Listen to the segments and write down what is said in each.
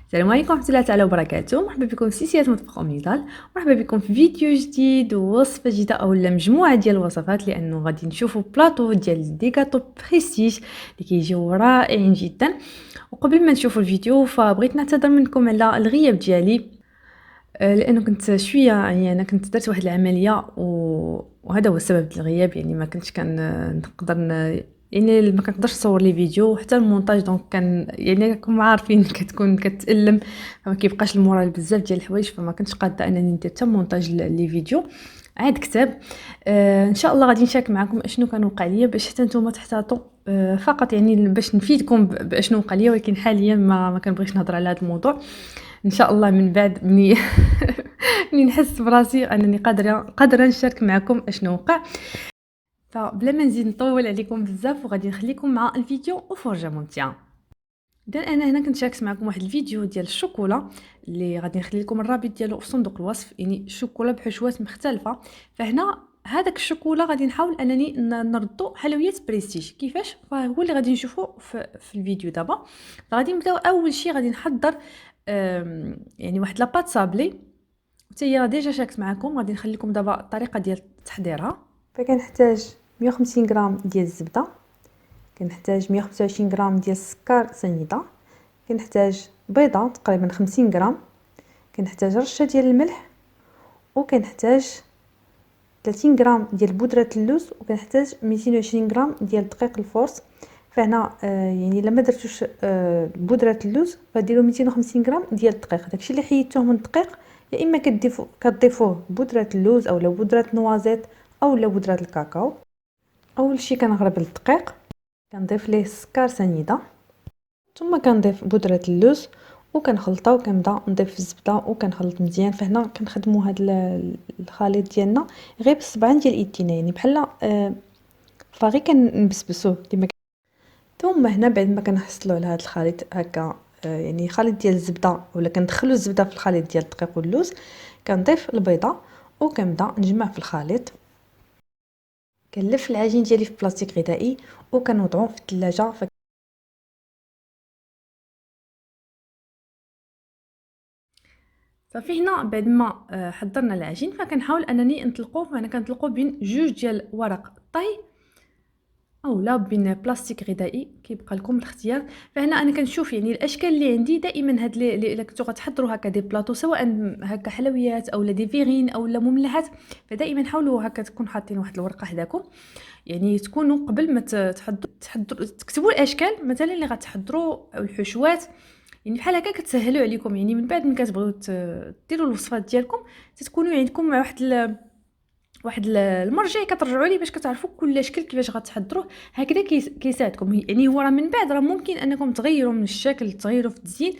السلام عليكم ورحمة الله تعالى وبركاته. مرحبا بكم في سلسلة مطبخ أم نضال. مرحبا بكم في فيديو جديد ووصفة جديدة أولا مجموعة ديال الوصفات، لأنه غادي نشوفوا بلاطو ديال دي غاتو بريستيج اللي كيجيو رائعين جدا. وقبل ما نشوفوا الفيديو فبغيت نعتذر منكم على الغياب ديالي، لأنه كنت شوية يعني أنا كنت درت واحد العملية وهذا هو السبب الغياب. يعني ما كنتش نقدر يعني ما كنقدرش نصور لي فيديو وحتى المونتاج، دونك كان يعني راكم عارفين كتكون كتألم، فما كيبقاش المورال بزاف ديال الحوايج، فما كنتش قادة انني ندير حتى مونتاج لي فيديو. عاد كتاب ان شاء الله غادي نشارك معكم اشنو كان وقع ليا باش حتى نتوما تحتاطوا، فقط يعني باش نفيدكم باشنو وقع ليا، ولكن حاليا ما كنبغيش نهضر على هذا الموضوع. ان شاء الله من بعد مني مني نحس براسي انني قادره نشارك معكم اشنو وقع. فبلا ما نزيد نطول عليكم بزاف وغادي نخليكم مع الفيديو وفرجه ممتعه. اذا انا هنا كنت شاركت معكم واحد الفيديو ديال الشوكولا اللي غادي نخلي لكم الرابط ديالو في صندوق الوصف، يعني شوكولا بحشوات مختلفه. فهنا هذاك الشوكولا غادي نحاول انني نردو حلويات بريستيج كيفاش، فهو اللي غادي نشوفه في الفيديو دابا. فغادي نبداو اول شيء غادي نحضر يعني واحد لاباط صابلي، حتى هي ديجا شاركت معكم، غادي نخلي لكم دابا الطريقه ديال تحضيرها. فكنحتاج 150 غرام ديال الزبده، كنحتاج 125 غرام ديال السكر سنيده، كنحتاج بيضه تقريبا 50 غرام، كنحتاج رشه ديال الملح، وكنحتاج 30 غرام ديال بودره اللوز، وكنحتاج 220 غرام ديال دقيق الفورس. فهنا يعني الا ما درتوش بودره اللوز فديروا 250 غرام ديال الدقيق، داكشي اللي حيدتوه من الدقيق يا اما كتضيفوه بودره اللوز او بودره نوازيت او بودره الكاكاو. اول شيء كنغرب الدقيق، كنضيف ليه السكر سنيده، ثم كنضيف بودره اللوز وكنخلطها، وكنبدا نضيف الزبده وكنخلط مزيان. فهنا كنخدموا هذا الخليط ديالنا غير بالصبعان ديال ايدينا، يعني بحال فغي كنبسبسوه كما. ثم هنا بعد ما كنحصلوا على هذا الخليط هكا، يعني خليط ديال الزبده، ولا كندخلوا الزبده في الخليط ديال الدقيق واللوز، كنضيف البيضه وكنبدا نجمع في الخليط. كنلف العجين ديالي في بلاستيك غذائي وكنوضعوه في الثلاجه. صافي هنا بعد ما حضرنا العجين فكنحاول انني نطلقوه، فانا كنطلقوه بين جوج ديال ورق الطي اولا بين بلاستيك غذائي، كيبقى لكم الاختيار. فهنا انا كنشوف يعني الاشكال اللي عندي دائما هاد الا كنتو غتحضروا هكا دي بلاطو، سواء هكا حلويات اولا دي فيغين اولا مملحات، فدائما حاولوا هكا تكون حاطين واحد الورقه حداكم، يعني تكونوا قبل ما تحضروا تكتبوا الاشكال مثلا اللي غتحضروا او الحشوات، يعني بحال هكا كتسهلوا عليكم. يعني من بعد ملي كتبغيو ديروا الوصفات ديالكم تكونوا عندكم واحد المرجع كترجعوا ليه باش كتعرفوا كل شكل كيفاش غتحضروه. هكذا كيساعدكم، يعني هو راه من بعد راه ممكن انكم تغيروا من الشكل، تغيروا في التزيين.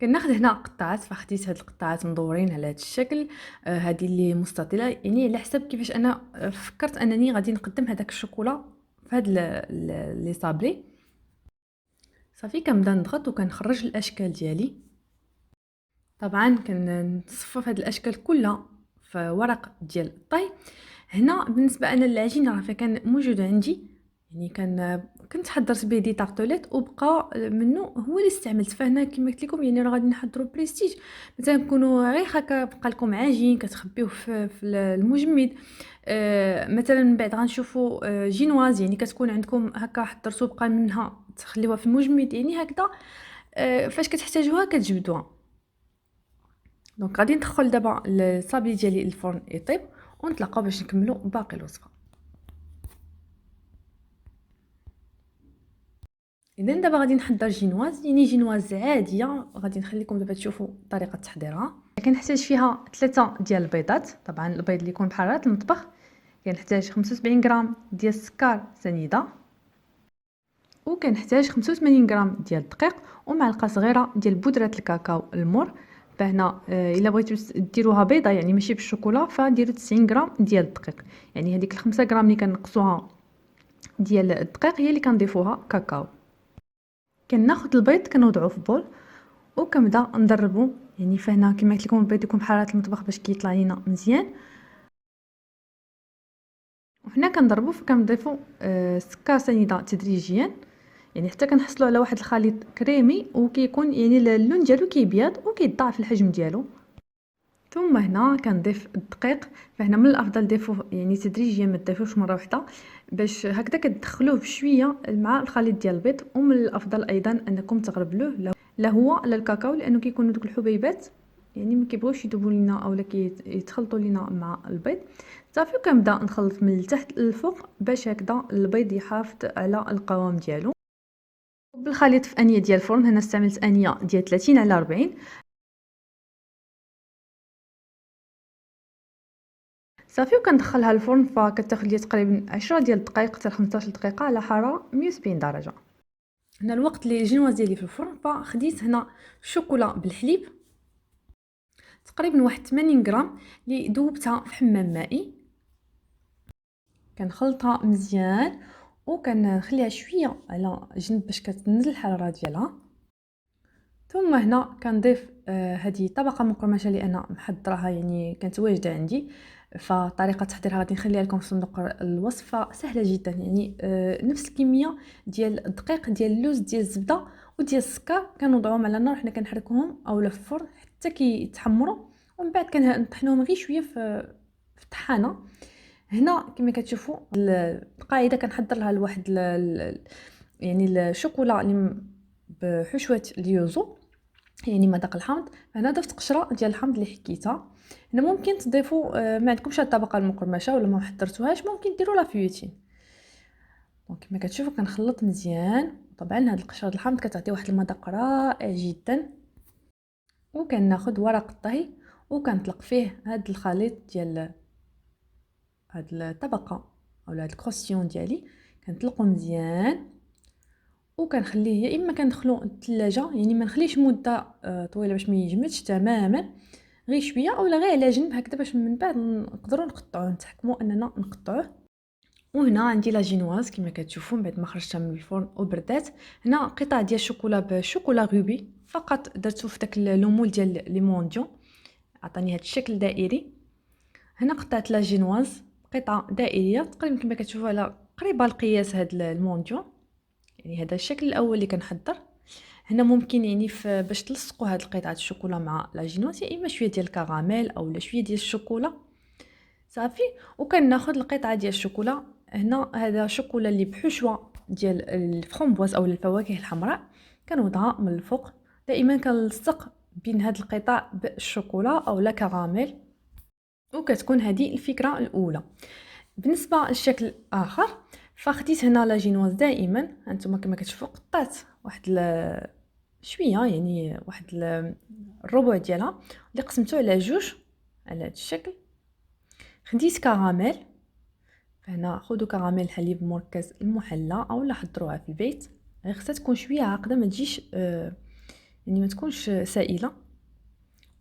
كناخذ هنا قطعات، فخديت هاد القطعات مدورين على هاد الشكل، هذه اللي مستطيله، يعني على حسب كيفاش انا فكرت انني غادي نقدم هذاك الشوكولا في هاد لي صابلي. صافي كنبدا نضغط وكنخرج الاشكال ديالي. طبعا كنصفف هاد الاشكال كلها في ورق ديال الطي. هنا بالنسبه انا العجين راه كان موجود عندي، يعني كنت حضرت به دي طارطوليت وبقى منه هو اللي استعملت. فهنا كما قلت لكم يعني راه غادي نحضروا بريستيج، مثلا تكونوا غير هكا بقى لكم عجين كتخبيوه في المجمد. مثلا من بعد غنشوفوا جينواز، يعني كتكون عندكم هكا حضرتوا بقى منها تخليوها في المجمد، يعني هكذا فاش كتحتاجوها كتجبدوها. دونك غادي ندخل دابا الصابلي ديالي الفرن يطيب ونتلاقاو باش نكملوا باقي الوصفه. اذا دابا غادي نحضر جينواز، يعني جينواز عاديه، غادي نخليكم دابا تشوفوا طريقه تحضيرها. كنحتاج فيها 3 ديال البيضات، طبعا البيض اللي يكون بحال هذا المطبخ. كنحتاج 75 غرام ديال السكر سنيده، وكنحتاج 85 غرام ديال الدقيق، ومعلقه صغيره ديال بودره الكاكاو المر. فهنا الا بغيتو ديروها بيضه يعني ماشي بالشوكولا فديروا 90 غرام ديال الدقيق، يعني هذيك 5 غرام اللي كنقصوها ديال الدقيق هي اللي كنضيفوها كاكاو. كناخذ البيض كنوضعوه في بول وكنبدا نضربو، يعني فهنا كما قلت لكم البيض يكون بحال المطبخ باش كيطلع لينا مزيان. وحنا كنضربو فكنضيفو السكر سنيده تدريجيا، يعني حتى كنحصلوا على واحد الخليط كريمي وكيكون يعني اللون ديالو كيبيض وكيتضاعف الحجم ديالو. ثم هنا كنضيف الدقيق، فهنا من الافضل نضيفوه يعني تدريجيا، ما تضيفوش مره واحده باش هكذا كتدخلوه بشويه مع الخليط ديال البيض. ومن الافضل ايضا انكم تغربلوه لا هو لا الكاكاو، لانه كيكونوا دوك الحبيبات يعني ما كيبغيوش يذوبوا لينا اولا كيتخلطوا لينا مع البيض. صافي وكنبدا نخلط من التحت للفوق باش هكذا البيض يحافظ على القوام ديالو. بالخليط في انيه ديال الفرن، هنا استعملت انيه ديال 30 على 40. صافي وكندخلها الفرن، فكتاخذ لي تقريبا 10 ديال الدقائق حتى 15 دقيقه على حراره 170 درجه. هنا الوقت اللي الجينواز ديالي في الفرن، فخديت هنا الشوكولا بالحليب تقريبا واحد 80 غرام اللي ذوبتها في حمام مائي. كنخلطها مزيان وكنخليها شويه على جنب باش كتنزل الحراره ديالها. ثم هنا كنضيف هذه طبقه مقرمشه اللي انا محضراها، يعني كانت واجده عندي. فطريقه تحضيرها غادي نخليها لكم في صندوق الوصفه، سهله جدا. يعني نفس الكميه ديال الدقيق ديال اللوز ديال الزبده وديال السكر كنوضعوهم على النار، حنا كنحركوهم اولا في الفرن حتى كيتحمروا، ومن بعد كنطحنوهم غير شويه في الطحانه. هنا كما كتشوفوا القاعده كنحضر لها لواحد يعني الشوكولا اللي بحشوه اليوزو، يعني مذاق الحامض. هنا ضفت قشره ديال الحامض اللي حكيتها. هنا ممكن تضيفوا ما عندكمش هاد الطبقه المقرمشه ولا ما حضرتوهاش، ممكن ديروا لا فيوتين. دونك كما كتشوفوا كنخلط مزيان. طبعا هاد القشره ديال الحامض كتعطي واحد المذاق رائع جدا. وكناخذ ورق الطهي وكنطلق فيه هاد الخليط ديال هاد الطبقه اولا هاد الكروسيون ديالي، كنطلقو مزيان وكنخليه يا اما كندخلو الثلاجه، يعني ما نخليش مده طويله باش ما يجمدش تماما، غير شويه اولا غير على جنب هكذا باش من بعد نقدروا نقطعوه، نتحكموا اننا نقطعوه. وهنا عندي لا جينواز كما كتشوفوا بعد ما خرجتها من الفرن وبردات. هنا قطع ديال الشوكولا بشوكولا غوبي فقط، درتو في داك لومول ديال ليمونديون، عطاني هذا الشكل دائري. هنا قطعت لا جينواز قطعه دائريه تقريبا كما كتشوفوا على قريبه القياس هذا المونديون. يعني هذا الشكل الاول اللي كنحضر. هنا ممكن يعني باش تلصقوا هاد القطعه الشوكولا مع لا جينواز، يا اما شويه ديال الكراميل اولا شويه ديال الشوكولا. صافي وكناخذ القطعه ديال الشوكولا. هنا هذا شوكولا اللي بحشوه ديال الفرامبواز او الفواكه الحمراء، كنوضعها من الفوق. دائما كنلصق بين هاد القطع بالشوكولا اولا كراميل، وكتكون هذه الفكره الاولى. بالنسبه للشكل الاخر، فخديت هنا لا جينواز دائما هانتوما كما كتشوفوا قطعت واحد شويه، يعني واحد الربع ديالها اللي قسمته على جوج على هذا الشكل. خديت كراميل، فهنا خذوا كراميل حليب مركز المحلى اولا حضروها في البيت، غير خصها تكون شويه عاقده ما تجيش يعني ما تكونش سائله،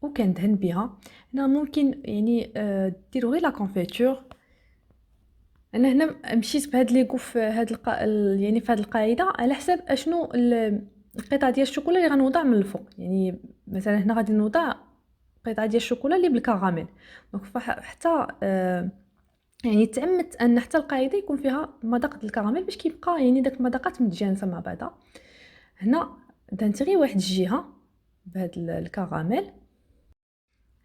وكندهن بها. هنا ممكن يعني ديروا غير لا كونفيتور. انا هنا مشيت بهاد لي غو في هاد يعني في هاد القاعده على حساب اشنو القطعه ديال الشوكولا اللي غنوضع من الفوق. يعني مثلا هنا غادي نوضع قطعه ديال الشوكولا اللي بالكراميل، دونك حتى يعني تعمدت ان حتى القاعده يكون فيها مذاق ديال الكراميل باش كيبقى يعني داك المذاقات متجانسه مع بعضها. هنا دهنت غير واحد الجهه بهاد الكراميل.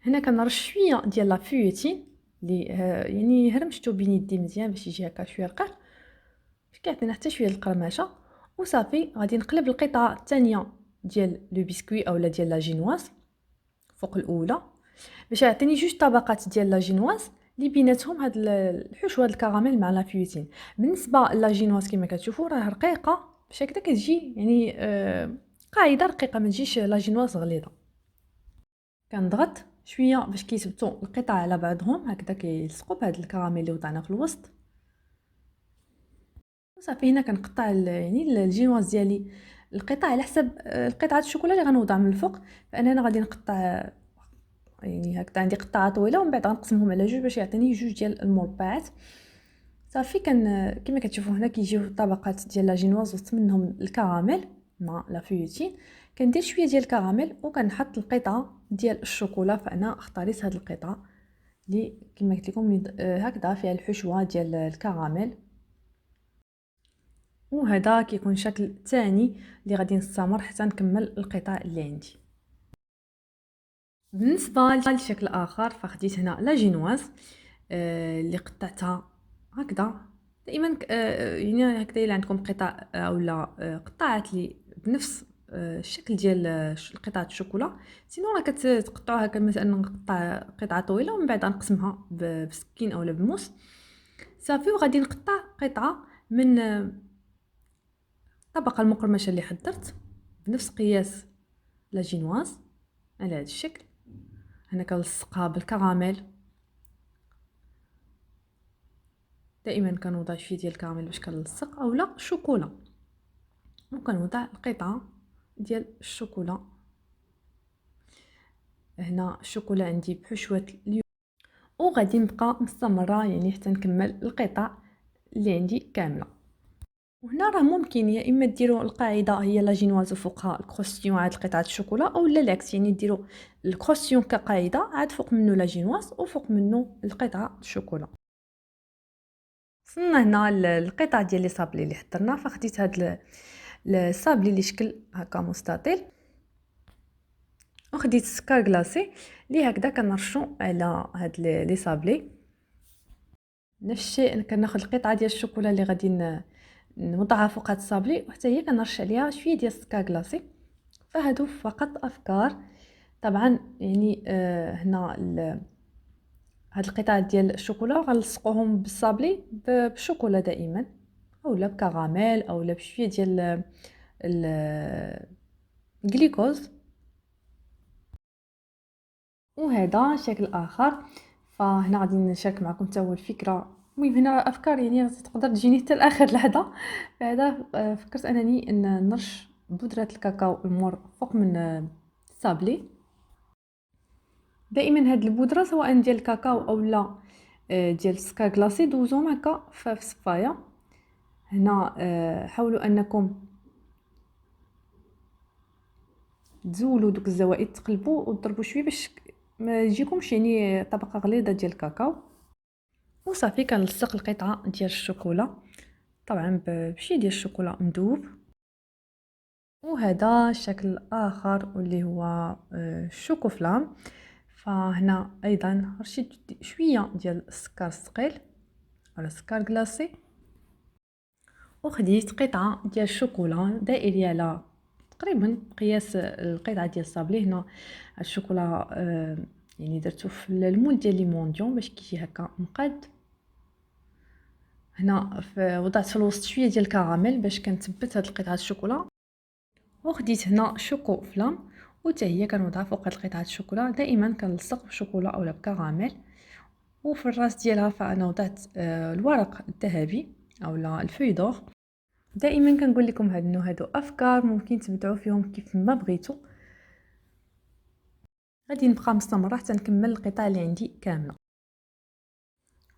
هنا كنرش شويه ديال لا فيوتين اللي يعني هرمشتو بين يدي مزيان باش يجي هكا شويه رقيق، باش كيعطينا حتى شويه القرمشه. وصافي غادي نقلب القطعه الثانيه ديال لو بسكوي اولا ديال لا جينواز فوق الاولى باش يعطيني جوج طبقات ديال لا جينواز اللي بيناتهم هاد الحشوه د الكراميل مع لا فيوتين. بالنسبه لا جينواز كما كتشوفوا راه رقيقه باش هكذا كتجي يعني قاعده رقيقه، ما تجيش لا جينواز غليظه. كنضغط شويه باش كيثبتوا القطع على بعضهم هكذا كيلصقوا بهذا الكراميل اللي وضعنا في الوسط. وصافي هنا كنقطع يعني الجينواز ديالي القطع على حسب القطعه الشوكولا اللي غنوضع من الفوق. فانا هنا غادي نقطع يعني هكذا عندي قطعه طويله ومن بعد غنقسمهم على جوج باش يعطيني جوج ديال المربعات. صافي كما كتشوفوا هنا كيجيو طبقات ديال لا جينواز وسط منهم الكراميل مع لا فيوتين. كندير شويه ديال الكراميل وكنحط القطعه ديال الشوكولا. فانا اختاريت هذه القطعه اللي كما قلت لكم هكذا فيها الحشوه ديال الكراميل. وهذا كيكون شكل ثاني اللي غادي نستمر حتى نكمل القطع اللي عندي. بالنسبه لشكل اخر فخديت هنا لا جينواز اللي قطعتها هكذا. دائما يعني هكذا الا عندكم قطع اولا قطعات لي بنفس الشكل ديال قطعه الشوكولا، سينو راه كتقطعوها مثلا نقطع قطعه طويله ومن بعد نقسمها بسكين اولا بالموس صافي، وغادي نقطع قطعه من الطبقه المقرمشه اللي حضرت بنفس قياس لا جينواز على هذا الشكل. هنا كنلصقها بالكراميل، دائما كنوضع شويه ديال الكراميل باش كنلصق اولا شوكولا، وكنوضع القطعه ديال الشوكولا. هنا الشوكولا عندي بحشوه اليوم، وغادي نبقى مستمره يعني حتى نكمل القطع اللي عندي كامله. وهنا راه ممكن يا اما ديروا القاعده هي لا جينواز وفوقها الكروستيون عاد قطعه الشوكولا، او لا العكس يعني ديروا الكروستيون كقاعده عاد فوق منه لا جينواز وفوق منه القطعه الشوكولا. وصلنا هنا القطع ديال لي صابلي اللي حضرنا، فخديت هاد الصابلي اللي شكل هكا مستطيل، وخديت السكر كلاصي اللي هكذا كنرشو على هاد لي صابلي. نفس الشيء كناخذ القطعه ديال الشوكولا اللي غادي نوضعها فوق هاد الصابلي، وحتى هي كنرش عليها شويه ديال السكر كلاصي. فهادو فقط افكار. طبعا يعني هنا هاد القطع ديال الشوكولا غنلصقوهم بالصابلي بالشوكولا دائما، اولا بكراميل اولا بشويه ديال الجليكوز. وهذا شكل اخر. فهنا غادي نشارك معكم حتى هو الفكره. المهم هنا افكار يعني تقدر تجيني حتى لاخر لحظه. فهذا فكرت انني ان نرش بودره الكاكاو المور فوق من الصابلي. دائما هاد البودره سواء ديال الكاكاو اولا ديال السكر كلاصي دوزوهم هكا في الصفايه. هنا حاولوا انكم تزولوا دوك الزوائد، تقلبوا وتضربوا شويه باش ما يجيكمش يعني طبقه غليظه ديال الكاكاو. وصافي كنلصق القطعه ديال الشوكولا طبعا بشي ديال الشوكولا مذوب. وهذا شكل اخر واللي هو الشوكو فلام. فهنا ايضا رشيت شويه ديال السكر الثقيل ولا السكر كلاصي، وخديت قطعه ديال الشوكولا دائريه على تقريبا قياس القطعه ديال الصابلي. هنا الشوكولا يعني درتو في المول ديال لي مونديون باش كيجي هكا مقاد. هنا وضعت في الوسط شويه ديال الكراميل باش كنثبت هاد القطعه الشوكولا. وخديت هنا شوكو فلام وتا هي كنوضعها فوق هاد القطعه الشوكولا. دائما كنلصق بشوكولا اولا بكراميل. وفي الراس ديالها فانا وضعت الورق الذهبي اولا الفويدور. دائما كنقول لكم هادو افكار ممكن تبدعوا فيهم كيف ما بغيتوا. غادي نبقى مستمره حتى نكمل القطع اللي عندي كامله.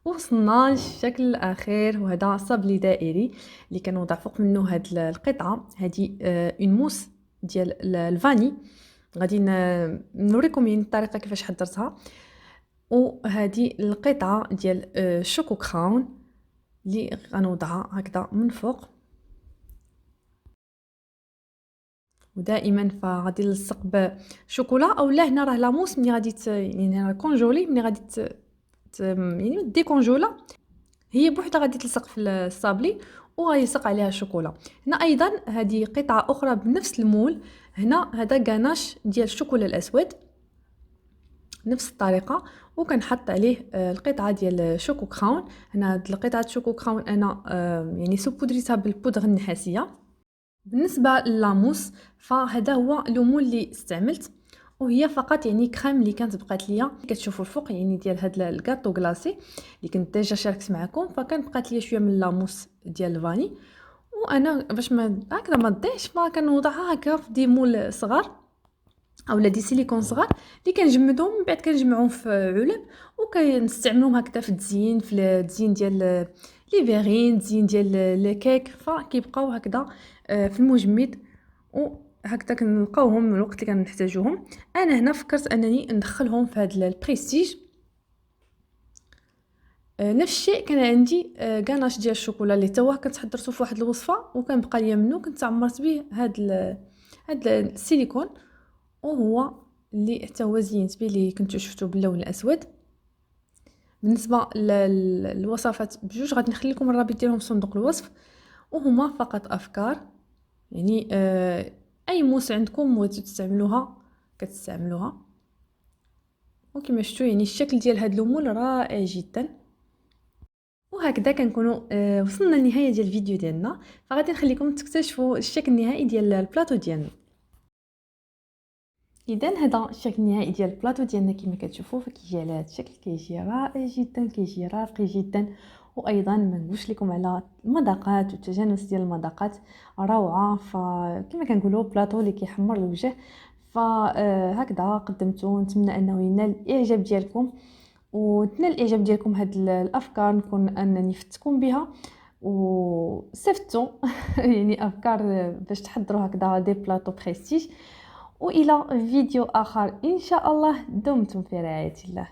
وصلنا للشكل الاخير، وهذا صابلي دائري اللي كنوضع فوق منه هاد القطعه. هذه اون موس ديال الفاني. غادي نوريكم يعني الطريقه كيفاش حضرتها. وهذه القطعه ديال الشوكو كراون اللي غنوضعها هكذا من فوق. ودائما فغادي نلصق بشوكولا اولا هنا راه لاموس ملي غادي يعني هنا كونجولي ملي غادي يعني ديكونجولا هي بوحدها غادي تلصق في الصابلي وغيلصق عليها الشوكولا. هنا ايضا هذه قطعه اخرى بنفس المول. هنا هذا غاناش ديال الشوكولا الاسود نفس الطريقه، وكنحط عليه القطعه ديال شوكو كراون. هنا هاد القطعه شوكو كراون انا يعني سبودريتها بالبودره النحاسيه. بالنسبه للاموس فهذا هو لومول اللي استعملت، وهي فقط يعني كريم اللي كانت بقات ليا كتشوفوا الفوق يعني ديال هاد الكاطو كلاصي اللي كنت ديجا شاركت معكم. فكان بقات ليا شويه من لاموس ديال الفاني، وانا باش ما هكذا ما تضيعش فكنوضعها هكا في دي مول صغار اولا دي سيليكون صغار اللي كنجمدهم من بعد كنجمعهم في علب وكنستعملوهم هكذا في التزيين في التزيين ديال لي فيغين تزيين ديال الكيك. فكيبقاو هكذا في المجمد وهكذا كنلقاوهم الوقت اللي كنحتاجوهم. انا هنا فكرت انني ندخلهم في هذا البريستيج نفس الشيء كان عندي غاناش ديال الشوكولا اللي تا هو كنت حضرته في واحد الوصفه وكان بقى ليا منه، كنت عمرت به هاد السيليكون، وهو اللي حتى هو زينت به اللي كنتو شفتو باللون الاسود. بالنسبه للوصفات بجوج غادي نخلي لكم الرابط ديالهم في صندوق الوصف، وهما فقط افكار، يعني اي موس عندكم بغيتو تستعملوها كتستعملوها. وكما شفتوا يعني الشكل ديال هاد الليمون رائع جدا. وهكذا كنكونوا وصلنا لنهايه ديال الفيديو ديالنا، فغادي نخليكم تكتشفوا الشكل النهائي ديال البلاطو ديالنا. اذا هذا الشكل النهائي ديال البلاطو ديالنا كما كتشوفوا، فكيجي على هذا الشكل، كيجي رائع جدا، كيجي راقي جدا. وايضا ما نقولش لكم على المذاقات والتجانس ديال المذاقات روعه. فكما كنقولوا بلاطو اللي كيحمر الوجه. فهكذا قدمته، نتمنى انه ينال الاعجاب ديالكم، وتنال الاعجاب ديالكم هاد الافكار، نكون انني فتكم بها وستفدتوا يعني افكار باش تحضروا هكذا دي بلاطو بريستيج. والى فيديو اخر ان شاء الله، دمتم في رعاية الله.